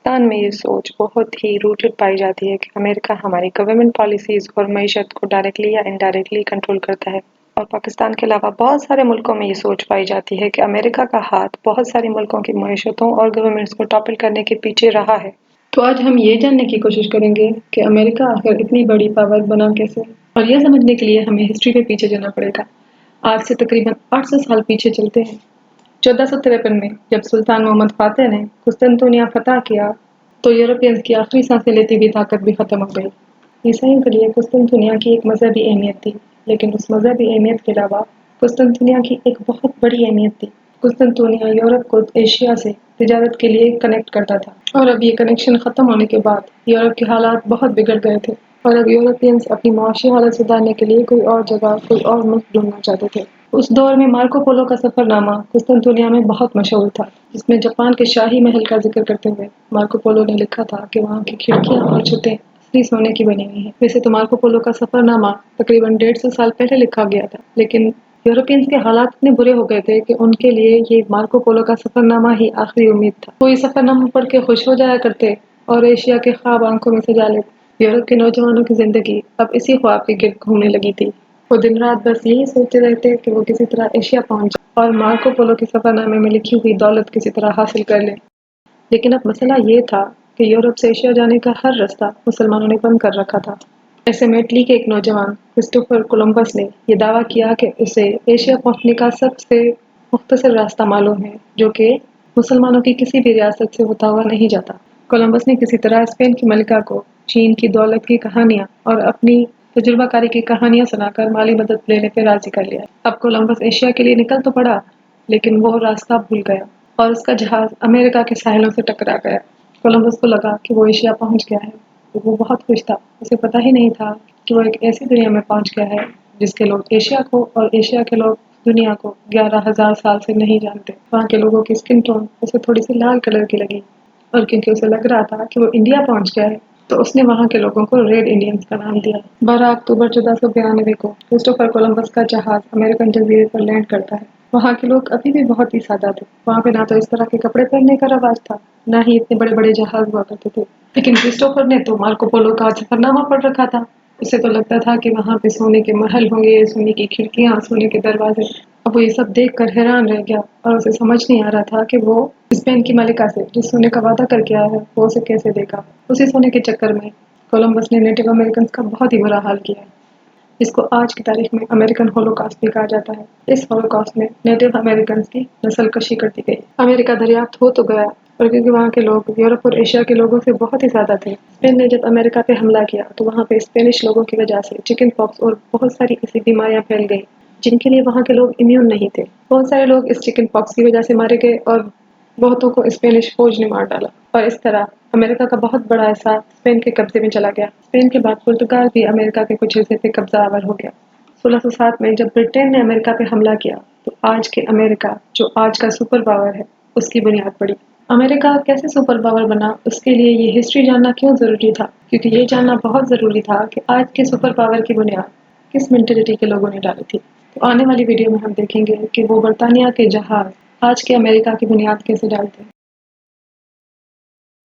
پاکستان میں یہ سوچ بہت ہی روٹڈ پائی جاتی ہے کہ امریکہ ہماری گورنمنٹ پالیسیز اور معیشت کو ڈائریکٹلی یا انڈائریکٹلی کنٹرول کرتا ہے، اور پاکستان کے علاوہ بہت سارے ملکوں میں یہ سوچ پائی جاتی ہے کہ امریکہ کا ہاتھ بہت سارے ملکوں کی معیشتوں اور گورنمنٹس کو ٹاپل کرنے کے پیچھے رہا ہے۔ تو آج ہم یہ جاننے کی کوشش کریں گے کہ امریکہ آخر اتنی بڑی پاور بنا کیسے، اور یہ سمجھنے کے لیے ہمیں ہسٹری کے پیچھے جانا پڑے گا۔ آج سے تقریباً 800 سال پیچھے چلتے ہیں۔ 1453 میں جب سلطان محمد فاتح نے قسطنطنیہ فتح کیا تو یورپینز کی آخری سانسیں لیتی ہوئی طاقت بھی ختم ہو گئی۔ عیسائیوں کے لیے قسطنطنیہ کی ایک مذہبی اہمیت تھی، لیکن اس مذہبی اہمیت کے علاوہ قسطنطنیہ کی ایک بہت بڑی اہمیت تھی۔ قسطنطنیہ یورپ کو ایشیا سے تجارت کے لیے کنیکٹ کرتا تھا، اور اب یہ کنیکشن ختم ہونے کے بعد یورپ کے حالات بہت بگڑ گئے تھے، اور اب یورپینز اپنی معاشی حالت سدھارنے کے لیے کوئی اور جگہ، کوئی اور ملک ڈھونڈنا چاہتے تھے۔ اس دور میں مارکو پولو کا سفر نامہ قسطنطنیہ میں بہت مشہور تھا، جس میں جاپان کے شاہی محل کا ذکر کرتے ہوئے مارکو پولو نے لکھا تھا کہ وہاں کی کھڑکیاں اور چھتیں اصلی سونے کی بنی ہوئی ہیں۔ ویسے تو مارکو پولو کا سفر نامہ تقریباً 150 سال پہلے لکھا گیا تھا، لیکن یورپینز کے حالات اتنے برے ہو گئے تھے کہ ان کے لیے یہ مارکو پولو کا سفر نامہ ہی آخری امید تھا۔ وہ یہ سفر نامہ پڑھ کے خوش ہو جایا کرتے اور ایشیا کے خواب آنکھوں میں سجا لیتے۔ یورپ کے نوجوانوں کی زندگی اب اسی خواب کے گرد گھومنے لگی تھی۔ وہ دن رات بس یہی سوچتے رہتے کہ وہ کسی طرح ایشیا پہنچ جائے اور مارکو پولو کے سفر نامے میں لکھی ہوئی دولت کسی طرح حاصل کر لے۔ لیکن اب مسئلہ یہ تھا کہ یورپ سے ایشیا جانے کا ہر رستہ مسلمانوں نے بند کر رکھا تھا۔ ایسے میں اٹلی کے ایک نوجوان کرسٹوفر کولمبس نے یہ دعویٰ کیا کہ اسے ایشیا پہنچنے کا سب سے مختصر راستہ معلوم ہے، جو کہ مسلمانوں کی کسی بھی ریاست سے ہوتا ہوا نہیں جاتا۔ کولمبس نے کسی طرح اسپین کی ملکہ کو چین کی دولت کی کہانیاں اور اپنی تجربہ کاری کی کہانیاں سنا کر مالی مدد لینے پہ راضی کر لیا۔ اب کولمبس ایشیا کے لیے نکل تو پڑا، لیکن وہ راستہ بھول گیا اور اس کا جہاز امریکہ کے ساحلوں سے ٹکرا گیا۔ کولمبس کو لگا کہ وہ ایشیا پہنچ گیا ہے، تو وہ بہت خوش تھا۔ اسے پتہ ہی نہیں تھا کہ وہ ایک ایسی دنیا میں پہنچ گیا ہے جس کے لوگ ایشیا کو اور ایشیا کے لوگ دنیا کو 11,000 سال سے نہیں جانتے۔ وہاں کے لوگوں کی سکن ٹون اسے تھوڑی سی لال کلر کی لگی، اور کیونکہ اسے لگ رہا تھا کہ وہ انڈیا پہنچ گیا ہے تو اس نے وہاں کے لوگوں کو ریڈ انڈینز کا نام دیا۔ 12 اکتوبر 1492 کو کرسٹوفر کولمبس کا جہاز امریکن جزیرے پر لینڈ کرتا ہے۔ وہاں کے لوگ ابھی بھی بہت ہی سادہ تھے۔ وہاں پہ نہ تو اس طرح کے کپڑے پہننے کا رواج تھا، نہ ہی اتنے بڑے بڑے جہاز ہوا کرتے تھے۔ لیکن کرسٹوفر نے تو مارکو پولو کا سفر نامہ پڑھ رکھا تھا۔ اسے تو لگتا تھا کہ وہاں پہ سونے کے محل ہوں گے، سونے کی کھڑکیاں، سونے کے دروازے۔ اب وہ یہ سب دیکھ کر حیران رہ گیا، اور اسے سمجھ نہیں آ رہا تھا کہ وہ اسپین کی ملکہ سے جس سونے کا وعدہ کر کے آیا ہے وہ اسے کیسے دے گا۔ اسی سونے کے چکر میں کولمبس نے نیٹو امریکنز کا بہت ہی برا حال کیا، جس کو آج کی تاریخ میں امریکن ہولوکاسٹ بھی کہا جاتا ہے۔ اس ہولوکاسٹ میں نیٹو امریکنز کی نسل کشی کر دی گئی۔ امریکہ دریافت ہو تو گیا، اور کیونکہ وہاں کے لوگ یورپ اور ایشیا کے لوگوں سے بہت ہی زیادہ تھے، اسپین نے جب امریکہ پہ حملہ کیا تو وہاں پہ اسپینش لوگوں کی وجہ سے چکن پاکس اور بہت ساری ایسی بیماریاں پھیل گئی جن کے لیے وہاں کے لوگ امیون نہیں تھے۔ بہت سارے لوگ اس چکن پاکس کی وجہ سے مارے گئے، اور بہتوں کو اسپینش فوج نے مار ڈالا، اور اس طرح امریکہ کا بہت بڑا حصہ اسپین کے قبضے میں چلا گیا۔ اسپین کے بعد پرتگال بھی امریکہ کے کچھ حصے پہ قبضہ آور ہو گیا۔ 1607 میں جب برطین نے امریکہ پہ حملہ کیا تو آج کے امریکہ، جو آج کا سپر پاور ہے، اس کی بنیاد پڑی۔ امریکہ کیسے سپر پاور بنا، اس کے لیے یہ ہسٹری جاننا کیوں ضروری تھا؟ کیونکہ یہ جاننا بہت ضروری تھا کہ آج کے سپر پاور کی بنیاد کس مینٹلٹی کے لوگوں نے ڈالی تھی۔ تو آنے والی ویڈیو میں ہم دیکھیں گے کہ وہ برطانیہ کے جہاز آج کے امریکہ کی بنیاد کیسے ڈالتے ہیں۔